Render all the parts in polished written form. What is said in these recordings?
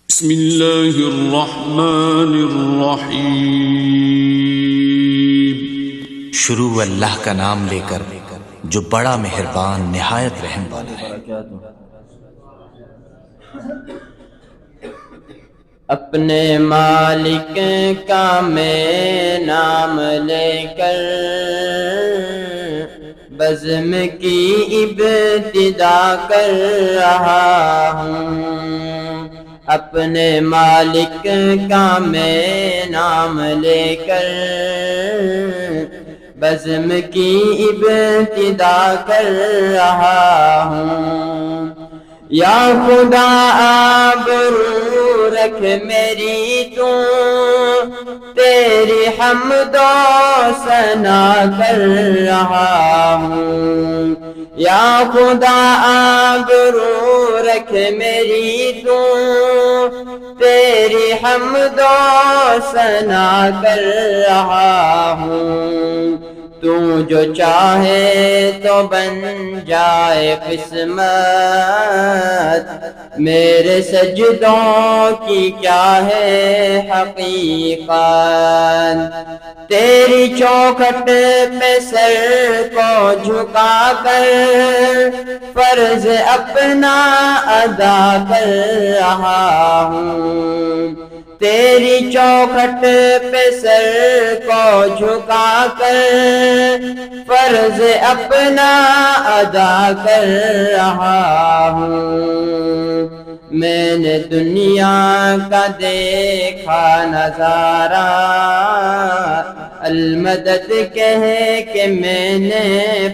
بسم اللہ الرحمن الرحیم۔ شروع اللہ کا نام لے کر جو بڑا مہربان نہایت رحم والا ہے۔ اپنے مالک کا میں نام لے کر بزم کی ابتدا کر رہا ہوں۔ اپنے مالک کا میں نام لے کر بزم کی ابتدا کر رہا ہوں۔ یا خدا آبرو رکھ میری تو تیری حمد و ثنا کر رہا ہوں۔ یا خدا آبرو رکھ میری تو تیری حمد و ثنا کر رہا ہوں۔ تو جو چاہے تو بن جائے قسمت، میرے سجدوں کی کیا ہے حقیقت۔ تیری چوکھٹ پہ سر کو جھکا کر فرض اپنا ادا کر رہا ہوں۔ تیری چوکھٹ پہ سر کو جھکا کر فرض اپنا ادا کر رہا ہوں۔ میں نے دنیا کا دیکھا نظارہ، المدد کہہ کے میں نے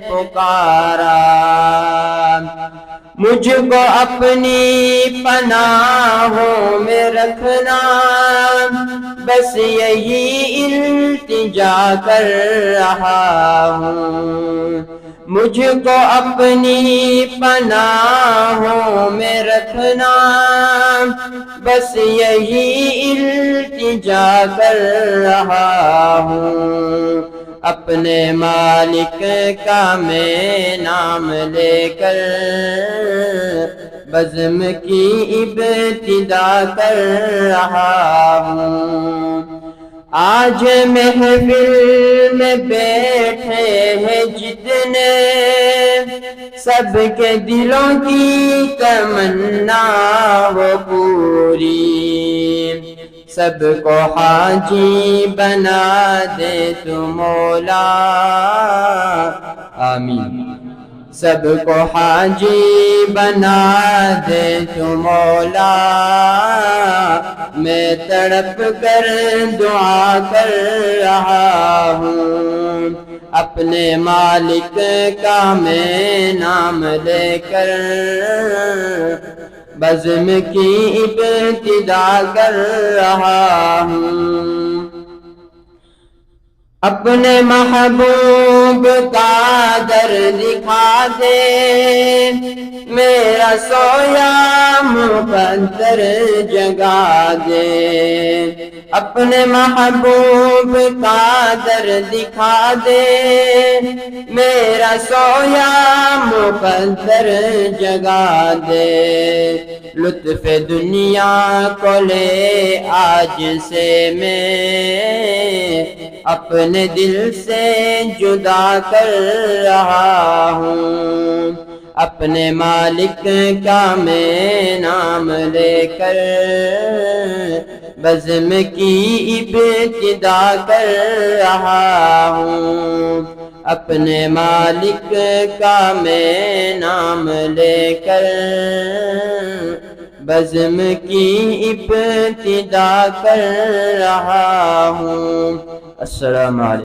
پکارا۔ مجھ کو اپنی پناہوں میں رکھنا، بس یہی التجا کر رہا ہوں۔ مجھ کو اپنی پناہوں میں رکھنا، بس یہی التجا کر رہا ہوں۔ اپنے مالک کا میں نام لے کر بزم کی ابتدا کر رہا ہوں۔ آج محفل میں بیٹھے ہیں جتنے، سب کے دلوں کی تمنا ہو پوری۔ سب کو حاجی بنا دے تو مولا، آمین۔ سب کو حاجی بنا دے تو مولا، میں تڑپ کر دعا کر رہا ہوں۔ اپنے مالک کا میں نام لے کر بزم کی ابتدا کر رہا ہوں۔ اپنے محبوب کا در دکھا دے، میرا سویا مقدر جگا دے۔ اپنے محبوب کا در دکھا دے، میرا سویا مقدر جگا دے۔ لطف دنیا کو لے آج سے میں اپنے دل سے جدا کر رہا ہوں۔ اپنے مالک کا میں نام لے کر بزم کی ابتدا کر رہا ہوں۔ اپنے مالک کا میں نام لے کر بزم کی ابتدا کر رہا ہوں۔ السلام علیکم۔